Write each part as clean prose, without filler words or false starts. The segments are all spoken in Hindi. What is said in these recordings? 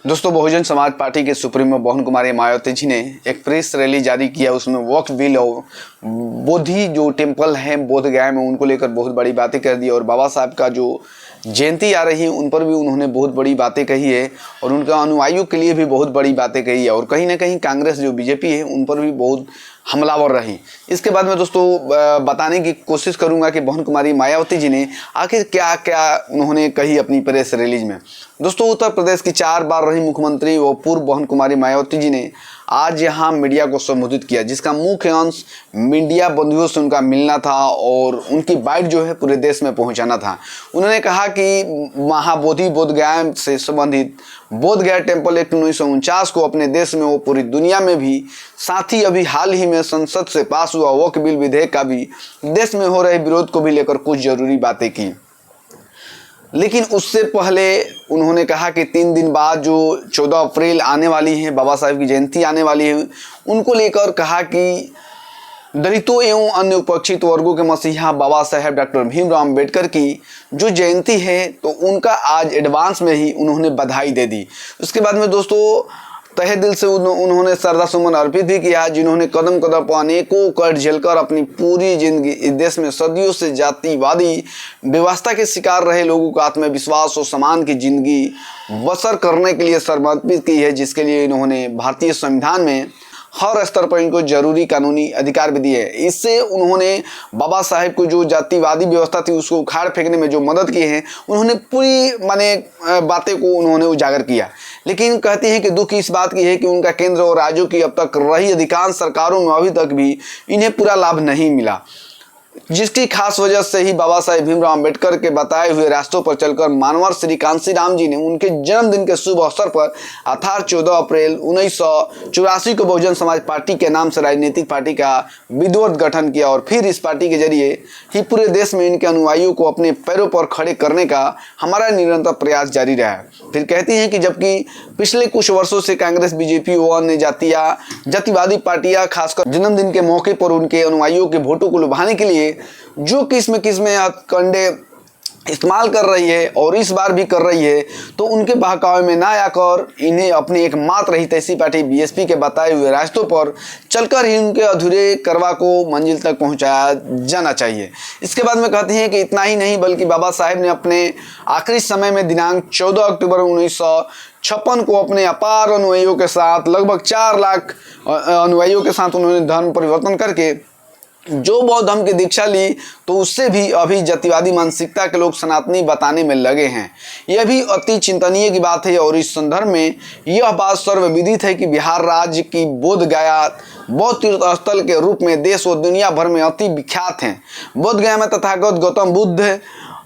दोस्तों, बहुजन समाज पार्टी के सुप्रीमो बहन कुमारी मायावती जी ने एक प्रेस रैली जारी किया। उसमें वक्फ बिल और बोधि जो टेम्पल है बोध गया में उनको लेकर बहुत बड़ी बातें कर दी और बाबा साहब का जो जयंती आ रही है उन पर भी उन्होंने बहुत बड़ी बातें कही है और उनका अनुयायियों के लिए भी बहुत बड़ी बातें कही है और कहीं ना कहीं कांग्रेस जो बीजेपी है उन पर भी बहुत हमलावर रही। इसके बाद में दोस्तों बताने की कोशिश करूंगा कि बहन कुमारी मायावती जी ने आखिर क्या क्या उन्होंने कही अपनी प्रेस रिलीज में। दोस्तों, उत्तर प्रदेश की 4 बार रही मुख्यमंत्री व पूर्व बहन कुमारी मायावती जी ने आज यहाँ मीडिया को संबोधित किया, जिसका मुख्य अंश मीडिया बंधुओं से उनका मिलना था और उनकी बाइट जो है पूरे देश में पहुंचाना था। उन्होंने कहा कि महाबोधि बोधगया से संबंधित बोधगया टेम्पल एक्ट 1949 को अपने देश में वो पूरी दुनिया में भी, साथ ही अभी हाल ही में संसद से पास हुआ वक्फ बिल विधेयक का भी देश में हो रहे विरोध को भी लेकर कुछ जरूरी बातें की। लेकिन उससे पहले उन्होंने कहा कि 3 दिन बाद जो 14 अप्रैल आने वाली है, बाबा साहब की जयंती आने वाली है, उनको लेकर कहा कि दलितों एवं अन्य उपेक्षित वर्गों के मसीहा बाबा साहेब डॉक्टर भीमराव अम्बेडकर की जो जयंती है तो उनका आज एडवांस में ही उन्होंने बधाई दे दी। उसके बाद में दोस्तों तहे दिल से उन्होंने श्रद्धा सुमन अर्पित भी किया, जिन्होंने कदम कदम पर अनेकों कष्ट झेलकर अपनी पूरी जिंदगी इस देश में सदियों से जातिवादी व्यवस्था के शिकार रहे लोगों का आत्मविश्वास और सम्मान की जिंदगी बसर करने के लिए समर्पित की है, जिसके लिए इन्होंने भारतीय संविधान में हर स्तर पर इनको जरूरी कानूनी अधिकार भी दिए। इससे उन्होंने बाबा साहेब को जो जातिवादी व्यवस्था थी उसको उखाड़ फेंकने में जो मदद की है, उन्होंने पूरी बातें को उन्होंने उजागर किया। लेकिन कहती हैं कि दुख इस बात की है कि उनका केंद्र और राज्यों की अब तक रही अधिकांश सरकारों में अभी तक भी इन्हें पूरा लाभ नहीं मिला, जिसकी खास वजह से ही बाबा साहेब भीमराव अम्बेडकर के बताए हुए रास्तों पर चलकर मानवर श्री कांसी राम जी ने उनके जन्मदिन के शुभ अवसर पर अर्थात 14 अप्रैल 1984 को बहुजन समाज पार्टी के नाम से राजनीतिक पार्टी का विधिवत गठन किया और फिर इस पार्टी के जरिए ही पूरे देश में इनके अनुयायियों को अपने पैरों पर खड़े करने का हमारा निरंतर प्रयास जारी रहा है। फिर कहती हैं कि जबकि पिछले कुछ वर्षों से कांग्रेस, बीजेपी और अन्य जातिवादी पार्टियां खासकर जन्मदिन के मौके पर उनके अनुयायियों के वोटों को लुभाने के लिए जो किस्म हथकंडे इस्तेमाल कर रही है और इस बार भी कर रही है, तो उनके बहकावे में ना आकर इन्हें अपनी एक मात्र रहित ऐसी पार्टी बीएसपी के बताए हुए रास्तों पर चलकर ही उनके अधूरे करवा को मंजिल तक पहुंचाया जाना चाहिए। इसके बाद में कहती हैं कि इतना ही नहीं बल्कि बाबा साहेब ने अपने आखिरी समय में दिनांक 14 अक्टूबर 1956 को अपने अपार अनुयायियों के साथ लगभग 4 लाख अनुयायियों के साथ उन्होंने धर्म परिवर्तन करके जो बौद्ध धर्म की दीक्षा ली, तो उससे भी अभी जातिवादी मानसिकता के लोग सनातनी बताने में लगे हैं। यह भी अति चिंतनीय की बात है और इस संदर्भ में यह बात सर्वविदित है कि बिहार राज्य की बोध गया बौद्ध तीर्थ स्थल के रूप में देश व दुनिया भर में अति विख्यात हैं। बोध गया में तथागत गौतम बुद्ध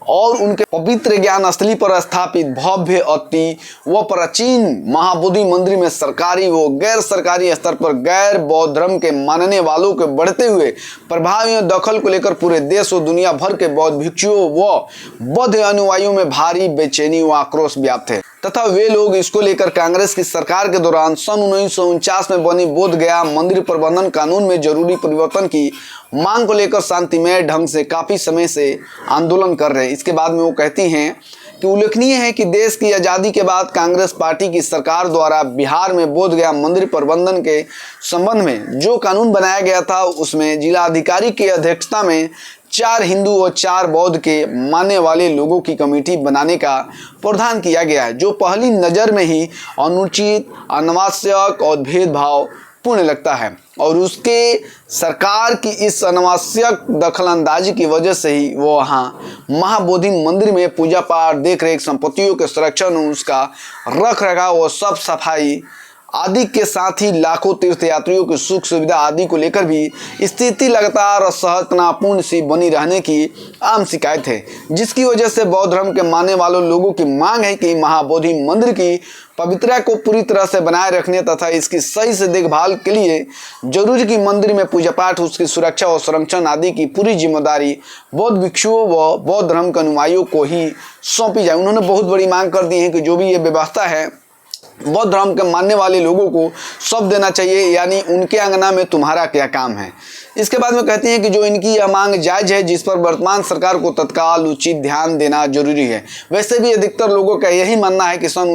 और उनके पवित्र ज्ञान स्थली पर स्थापित भव्य अति व प्राचीन महाबोधि मंदिर में सरकारी व गैर सरकारी स्तर पर गैर बौद्ध धर्म के मानने वालों के बढ़ते हुए प्रभाव एवं दखल को लेकर पूरे देश व दुनिया भर के बौद्ध भिक्षुओं व बौद्ध अनुयायियों में भारी बेचैनी व आक्रोश व्याप्त है तथा वे लोग इसको लेकर कांग्रेस की सरकार के दौरान सन 1949 में बनी बोध गया मंदिर प्रबंधन कानून में जरूरी परिवर्तन की मांग को लेकर शांतिमय ढंग से काफी समय से आंदोलन कर रहे हैं। इसके बाद में वो कहती हैं कि उल्लेखनीय है कि देश की आज़ादी के बाद कांग्रेस पार्टी की सरकार द्वारा बिहार में बोध गया मंदिर प्रबंधन के संबंध में जो कानून बनाया गया था उसमें जिलाधिकारी की अध्यक्षता में 4 हिंदू और 4 बौद्ध के मानने वाले लोगों की कमेटी बनाने का प्रावधान किया गया है, जो पहली नज़र में ही अनुचित, अनावश्यक और भेदभाव पूर्ण लगता है और उसके सरकार की इस अनावश्यक दखलंदाजी की वजह से ही वो वहाँ महाबोधि मंदिर में पूजा पाठ, देख रेख, संपत्तियों के संरक्षण, उसका रख रखाव और सब सफाई आदि के साथ ही लाखों तीर्थयात्रियों की सुख सुविधा आदि को लेकर भी स्थिति लगातार असहजतापूर्ण सी बनी रहने की आम शिकायत है, जिसकी वजह से बौद्ध धर्म के मानने वालों लोगों की मांग है कि महाबोधि मंदिर की पवित्रता को पूरी तरह से बनाए रखने तथा इसकी सही से देखभाल के लिए जरूरी कि मंदिर में पूजा पाठ, उसकी सुरक्षा और संरक्षण आदि की पूरी जिम्मेदारी बौद्ध भिक्षुओं व बौद्ध धर्म के अनुयायियों को ही सौंपी जाए। उन्होंने बहुत बड़ी मांग कर दी है कि जो भी ये व्यवस्था है बौद्ध धर्म के मानने वाले लोगों को सौंप देना चाहिए, यानी उनके अंगना में तुम्हारा क्या काम है। इसके बाद में कहती हैं कि जो इनकी यह मांग जायज़ है, जिस पर वर्तमान सरकार को तत्काल उचित ध्यान देना जरूरी है। वैसे भी अधिकतर लोगों का यही मानना है कि सन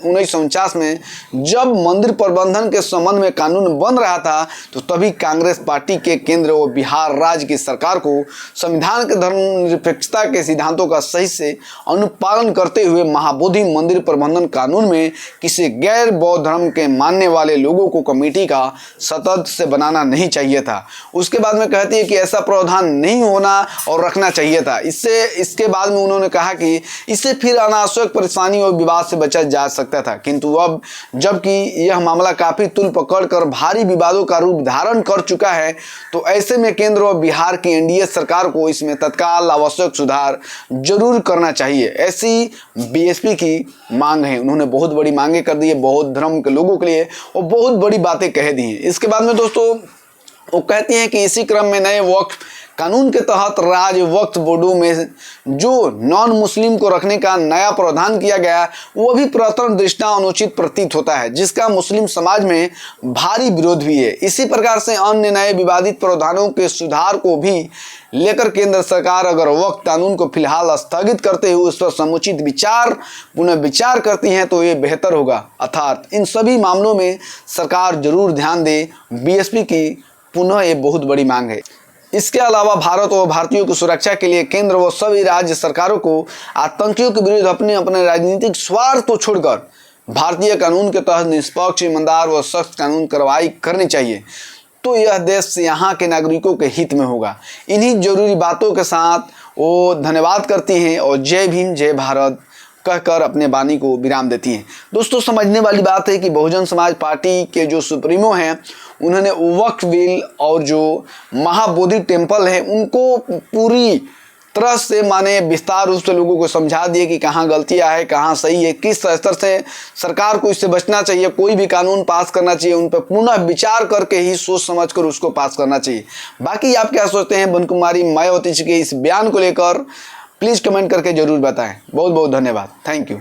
1949 में जब मंदिर प्रबंधन के संबंध में कानून बन रहा था तो तभी कांग्रेस पार्टी के केंद्र व बिहार राज्य की सरकार को संविधान के धर्मनिरपेक्षता के सिद्धांतों का सही से अनुपालन करते हुए महाबोधि मंदिर प्रबंधन कानून में किसी गैर बौद्ध धर्म के मानने वाले लोगों को कमेटी का सदस्य बनाना नहीं चाहिए था। उसके बाद में कहती है कि ऐसा प्रावधान नहीं होना और रखना चाहिए था। इसके बाद में उन्होंने कहा कि इससे फिर अनावश्यक परेशानी और विवाद से बचा जा सकता था, किंतु अब जबकि यह मामला काफी तुल पकड़कर भारी विवादों का रूप धारण कर चुका है तो ऐसे में केंद्र और बिहार की एनडीए सरकार को इसमें तत्काल आवश्यक सुधार जरूर करना चाहिए, ऐसी बीएसपी की मांग है। उन्होंने बहुत बड़ी मांगे कर दी है बौद्ध धर्म के लोगों के लिए और बहुत बड़ी बातें कह दी हैं। इसके बाद में दोस्तों वो कहती हैं कि इसी क्रम में नए वक्फ कानून के तहत राज्य वक्फ बोर्डों में जो नॉन मुस्लिम को रखने का नया प्रावधान किया गया वो भी प्रथम दृष्टया अनुचित प्रतीत होता है, जिसका मुस्लिम समाज में भारी विरोध भी है। इसी प्रकार से अन्य नए विवादित प्रावधानों के सुधार को भी लेकर केंद्र सरकार अगर वक्फ कानून को फिलहाल स्थगित करते हुए उस पर समुचित पुनः विचार करती हैं तो ये बेहतर होगा। अर्थात इन सभी मामलों में सरकार जरूर ध्यान दे, बीएसपी की पुनः ये बहुत बड़ी मांग है। इसके अलावा भारत और भारतीयों की सुरक्षा के लिए केंद्र व सभी राज्य सरकारों को आतंकियों के विरुद्ध अपने अपने राजनीतिक स्वार्थ को छोड़कर भारतीय कानून के तहत निष्पक्ष, ईमानदार व सख्त कानून कार्रवाई करनी चाहिए, तो यह देश यहाँ के नागरिकों के हित में होगा। इन्हीं जरूरी बातों के साथ वो धन्यवाद करती हैं और जय भीम जय भारत कहकर अपने वाणी को विराम देती हैं। दोस्तों समझने वाली बात है कि बहुजन समाज पार्टी के जो सुप्रीमो हैं उन्होंने वक्फ बिल और जो महाबोधि टेम्पल है उनको पूरी तरह से माने विस्तार रूप से लोगों को समझा दिए कि कहाँ गलतियाँ है, कहाँ सही है, किस स्तर से सरकार को इससे बचना चाहिए, कोई भी कानून पास करना चाहिए उन पर पुनः विचार करके ही सोच समझ कर उसको पास करना चाहिए। बाकी आप क्या सोचते हैं बन कुमारी मायावती जी के इस बयान को लेकर प्लीज़ कमेंट करके ज़रूर बताएं। बहुत बहुत धन्यवाद। Thank you.